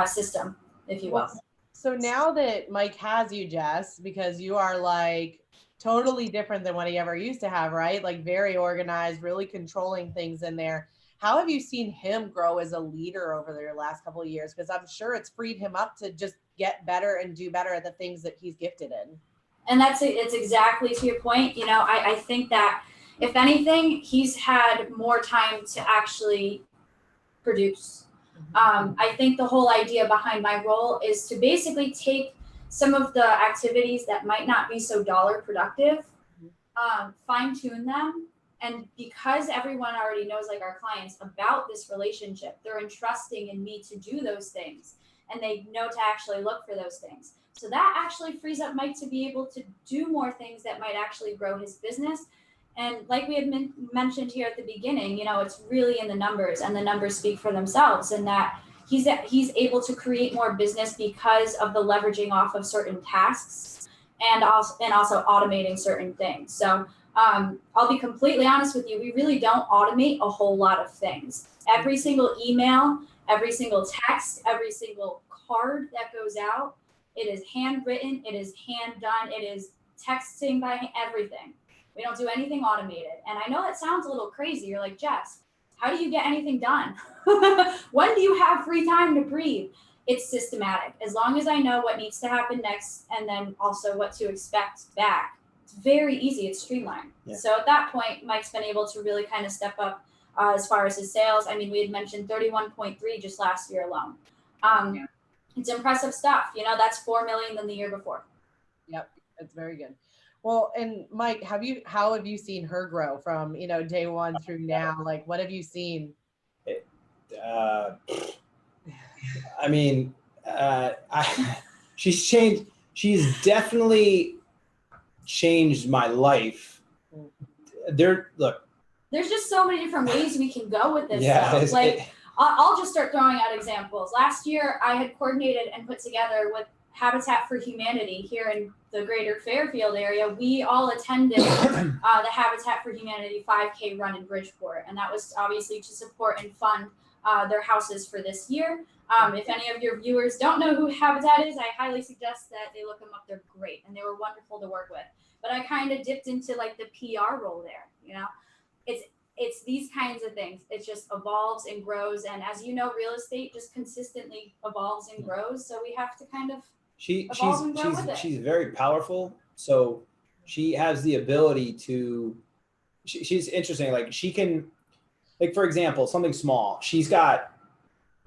system, if you will. So now that Mike has you, Jess, because you are like totally different than what he ever used to have, right? Like very organized, really controlling things in there. How have you seen him grow as a leader over the last couple of years? Because I'm sure it's freed him up to just get better and do better at the things that he's gifted in. And it's exactly to your point. I think that if anything, he's had more time to actually produce. I think the whole idea behind my role is to basically take some of the activities that might not be so dollar productive, fine tune them. And because everyone already knows, like our clients, about this relationship, they're entrusting in me to do those things, and they know to actually look for those things. So that actually frees up Mike to be able to do more things that might actually grow his business. And like we had mentioned here at the beginning, it's really in the numbers, and the numbers speak for themselves, and that he's able to create more business because of the leveraging off of certain tasks and also automating certain things. So I'll be completely honest with you. We really don't automate a whole lot of things. Every single email, every single text, every single card that goes out, it is handwritten, it is hand done, it is texting by everything. We don't do anything automated. And I know that sounds a little crazy. You're like, Jess, how do you get anything done? When do you have free time to breathe? It's systematic. As long as I know what needs to happen next, and then also what to expect back, it's very easy. It's streamlined. Yeah. So at that point, Mike's been able to really kind of step up as far as his sales. We had mentioned 31.3 just last year alone. It's impressive stuff. That's 4 million than the year before. Yep. That's very good. Well, and Mike, how have you seen her grow from, day one through now? Like, what have you seen? She's changed. She's definitely changed my life. Look, there's just so many different ways we can go with this Yeah, stuff. Like, I'll just start throwing out examples. Last year, I had coordinated and put together with Habitat for Humanity here in the greater Fairfield area. We all attended the Habitat for Humanity 5K run in Bridgeport, and that was obviously to support and fund their houses for this year. If any of your viewers don't know who Habitat is, I highly suggest that they look them up. They're great, and they were wonderful to work with. But I kind of dipped into like the PR role there, you know? It's these kinds of things. It just evolves and grows. And as you know, real estate just consistently evolves and grows. So we have to kind of evolve and grow with it. She's very powerful. So she has the ability to, she's interesting. Like she can, like for example, something small. She's got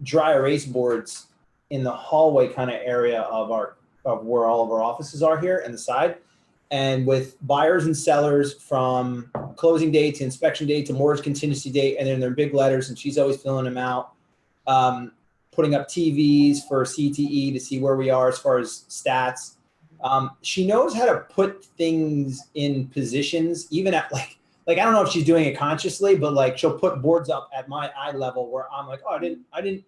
dry erase boards in the hallway kind of area of where all of our offices are here and the side. And with buyers and sellers from closing date to inspection date to mortgage contingency date, and then they're big letters, and she's always filling them out, putting up TVs for CTE to see where we are as far as stats. She knows how to put things in positions, even at like I don't know if she's doing it consciously, but like she'll put boards up at my eye level where I'm like, oh,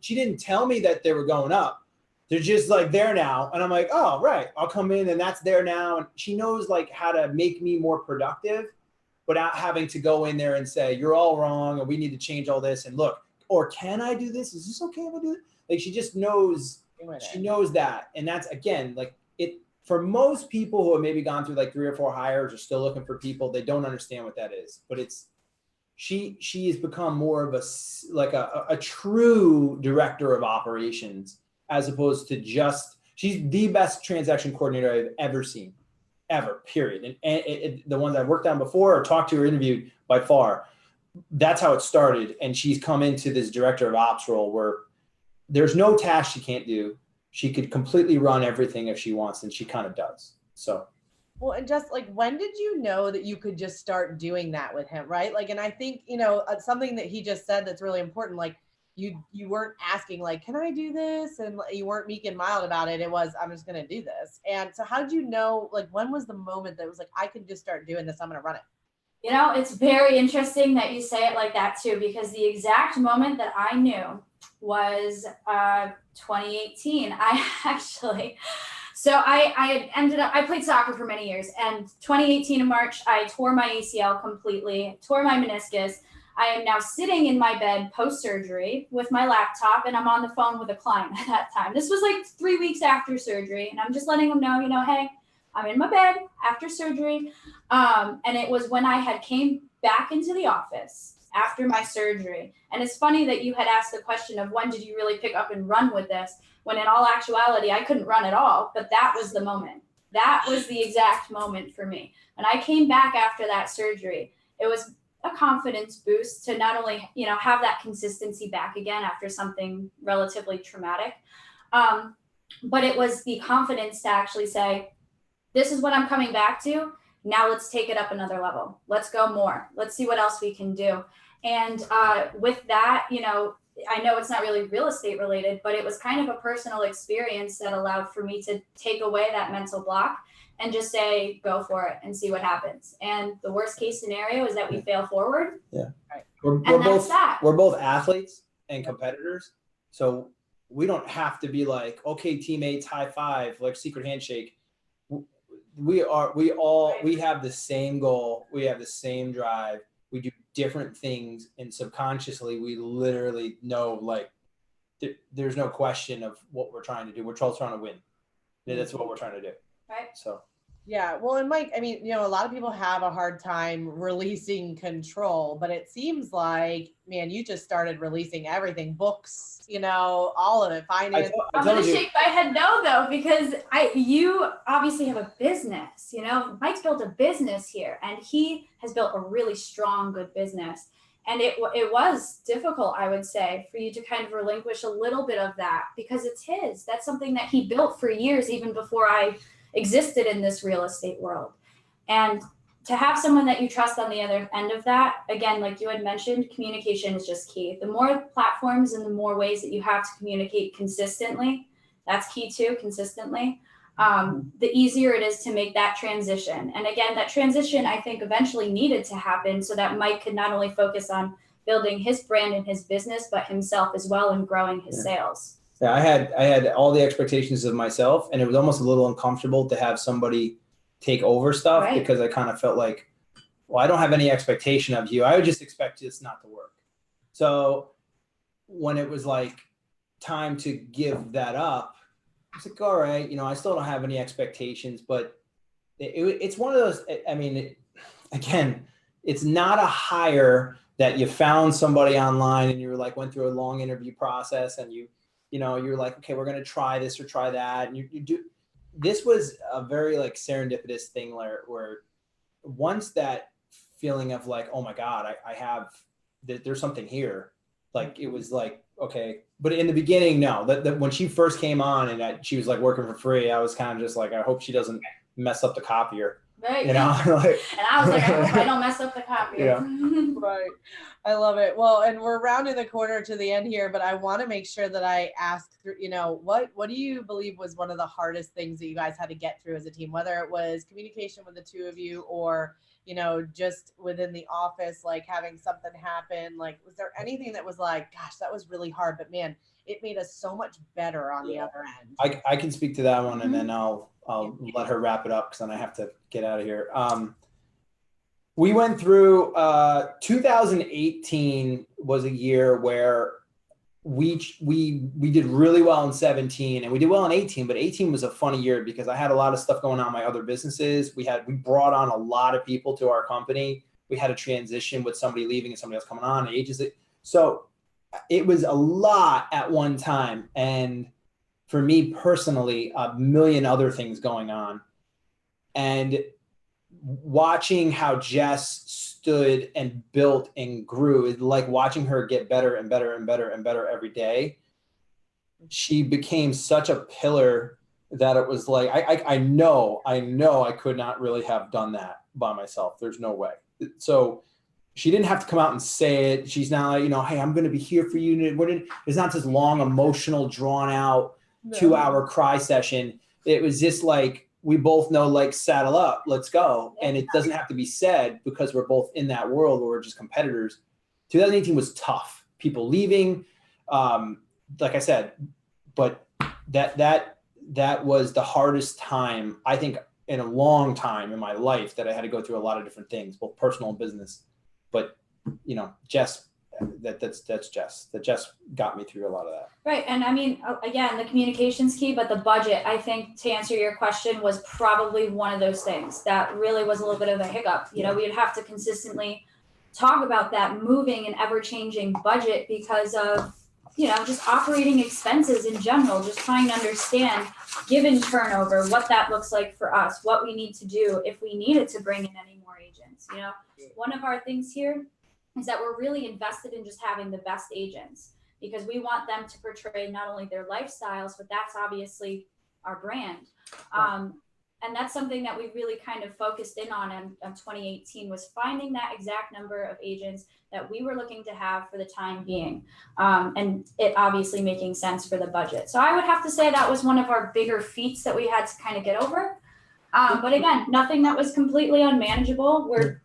she didn't tell me that they were going up. They're just like there now. And I'm like, oh, right. I'll come in and that's there now. And she knows like how to make me more productive without having to go in there and say, you're all wrong. And we need to change all this. And look, or can I do this? Is this okay if I do it? Like, she just knows, she knows that. And that's, again, like it, for most people who have maybe gone through like 3 or 4 hires or still looking for people, they don't understand what that is, but it's, she has become more of a true director of operations, as opposed to just, she's the best transaction coordinator I've ever seen, ever, period. And the ones I've worked on before or talked to or interviewed, by far, that's how it started. And she's come into this director of ops role where there's no task she can't do. She could completely run everything if she wants, and she kind of does. So. Well, and just like, when did you know that you could just start doing that with him, right? Like, and I think, you know, something that he just said that's really important, like, you weren't asking like, can I do this? And you weren't meek and mild about it. It was, I'm just going to do this. And so how did you know, like, when was the moment that was like, I can just start doing this, I'm going to run it? You know, it's very interesting that you say it like that too, because the exact moment that I knew was 2018. I actually, so I ended up, I played soccer for many years, and 2018 in March, I tore my ACL completely, tore my meniscus. I am now sitting in my bed post-surgery with my laptop, and I'm on the phone with a client at that time. This was like 3 weeks after surgery, and I'm just letting them know, you know, hey, I'm in my bed after surgery. And it was when I had came back into the office after my surgery. And it's funny that you had asked the question of when did you really pick up and run with this, when in all actuality, I couldn't run at all, but that was the moment. That was the exact moment for me. When I came back after that surgery, it was a confidence boost to not only, you know, have that consistency back again after something relatively traumatic, but it was the confidence to actually say, this is what I'm coming back to. Now let's take it up another level. Let's go more. Let's see what else we can do. And with that, you know, I know it's not really real estate related, but it was kind of a personal experience that allowed for me to take away that mental block and just say, go for it and see what happens. And the worst case scenario is that we fail forward. Yeah. Right. We're both athletes and competitors. So we don't have to be like, okay, teammates, high five, like secret handshake. We have the same goal. We have the same drive. We do different things, and subconsciously we literally know, like, there's no question of what we're trying to do. We're all trying to win. That's what we're trying to do. Right. So. Yeah. Well, and Mike, I mean, you know, a lot of people have a hard time releasing control, but it seems like, man, you just started releasing everything, books, you know, all of it, finance. I'm going to shake my head no, though, because you obviously have a business, you know, Mike's built a business here, and he has built a really strong, good business. And it was difficult, I would say, for you to kind of relinquish a little bit of that, because it's his. That's something that he built for years, even before I existed in this real estate world. And to have someone that you trust on the other end of that, again, like you had mentioned, communication is just key. The more platforms and the more ways that you have to communicate consistently, that's key too, consistently. the easier it is to make that transition. And again, that transition, I think, eventually needed to happen so that Mike could not only focus on building his brand and his business, but himself as well and growing his sales. Yeah, I had all the expectations of myself, and it was almost a little uncomfortable to have somebody take over stuff because I kind of felt like, well, I don't have any expectation of you. I would just expect this not to work. So when it was like time to give that up, I was like, all right, I still don't have any expectations, but it's one of those, I mean, again, it's not a hire that you found somebody online and you were like, went through a long interview process and you're like, okay, we're going to try this or try that. And you do, this was a very like serendipitous thing where once that feeling of like, oh my God, I have, there's something here. Like, it was like, okay. But in the beginning, no, that when she first came on and she was like working for free, I was kind of just like, I hope she doesn't mess up the copier. Right. Like, and I was like, I hope I don't mess up the copier. Yeah. Right. I love it. Well, and we're rounding the corner to the end here, but I want to make sure that I ask, what do you believe was one of the hardest things that you guys had to get through as a team, whether it was communication with the two of you or, just within the office, like having something happen? Like, was there anything that was like, gosh, that was really hard, but man, it made us so much better on the other end? I can speak to that one, and then I'll let her wrap it up because then I have to get out of here. We went through 2018 was a year where we did really well in 17 and we did well in 18, but 18 was a funny year because I had a lot of stuff going on in my other businesses. We brought on a lot of people to our company. We had a transition with somebody leaving and somebody else coming on, so it was a lot at one time. And for me personally, a million other things going on. And watching how Jess stood and built and grew, like watching her get better and better and better and better every day. She became such a pillar that it was like, I know I could not really have done that by myself. There's no way. So she didn't have to come out and say it. She's not like, hey, I'm going to be here for you. It's not this long, emotional, drawn out 2-hour cry session. It was just like, we both know, like, saddle up, let's go. And it doesn't have to be said because we're both in that world where we're just competitors. 2018 was tough. People leaving, like I said, but that was the hardest time, I think, in a long time in my life, that I had to go through a lot of different things, both personal and business. But, Jess, that's Jess. That Jess got me through a lot of that. Right. And I mean, again, the communication's key, but the budget, I think, to answer your question, was probably one of those things that really was a little bit of a hiccup. We'd have to consistently talk about that moving and ever-changing budget because of, just operating expenses in general, just trying to understand, given turnover, what that looks like for us, what we need to do if we needed to bring in any more agents. One of our things here is that we're really invested in just having the best agents because we want them to portray not only their lifestyles, but that's obviously our brand. And that's something that we really kind of focused in on in 2018 was finding that exact number of agents that we were looking to have for the time being. And it obviously making sense for the budget. So I would have to say that was one of our bigger feats that we had to kind of get over. But again, nothing that was completely unmanageable. We're,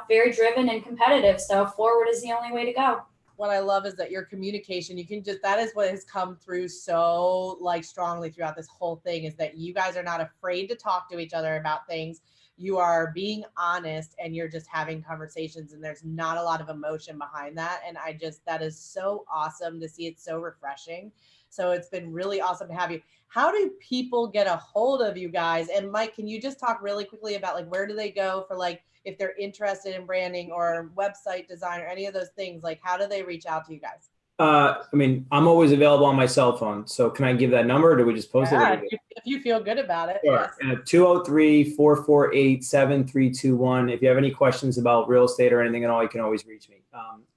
very driven and competitive. So forward is the only way to go. What I love is that your communication, that is what has come through so like strongly throughout this whole thing, is that you guys are not afraid to talk to each other about things. You are being honest and you're just having conversations, and there's not a lot of emotion behind that. And that is so awesome to see. It's so refreshing. So it's been really awesome to have you. How do people get a hold of you guys? And Mike, can you just talk really quickly about like, where do they go for like, if they're interested in branding or website design or any of those things, like how do they reach out to you guys? I mean, I'm always available on my cell phone. So can I give that number or do we just post it? If you feel good about it. Sure. Yes. 203-448-7321. If you have any questions about real estate or anything at all, you can always reach me.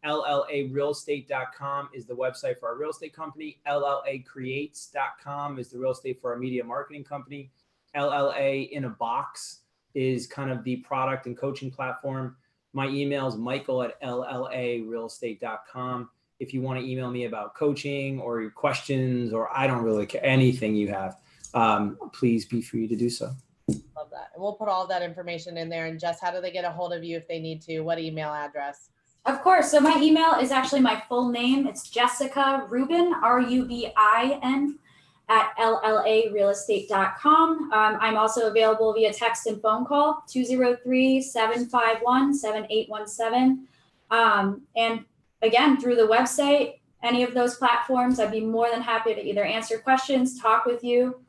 LLArealestate.com is the website for our real estate company. LLAcreates.com is the real estate for our media marketing company. LLA in a box is kind of the product and coaching platform. My email is michael@LLArealestate.com. If you want to email me about coaching or your questions, or I don't really care, anything you have, please be free to do so. Love that. And we'll put all that information in there. And Jess, how do they get a hold of you if they need to? What email address? Of course. So my email is actually my full name. It's Jessica Rubin, Rubin, at LLArealestate.com. I'm also available via text and phone call, 203-751-7817. And again, through the website, any of those platforms, I'd be more than happy to either answer questions, talk with you.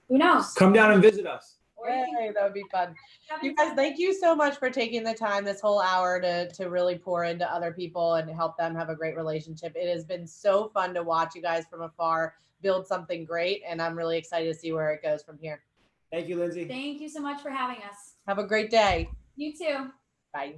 Who knows? Come down and visit us. Yay, that would be fun. You guys, thank you so much for taking the time this whole hour to really pour into other people and help them have a great relationship. It has been so fun to watch you guys from afar build something great, and I'm really excited to see where it goes from here. Thank you, Lindsay. Thank you so much for having us. Have a great day. You too. Bye.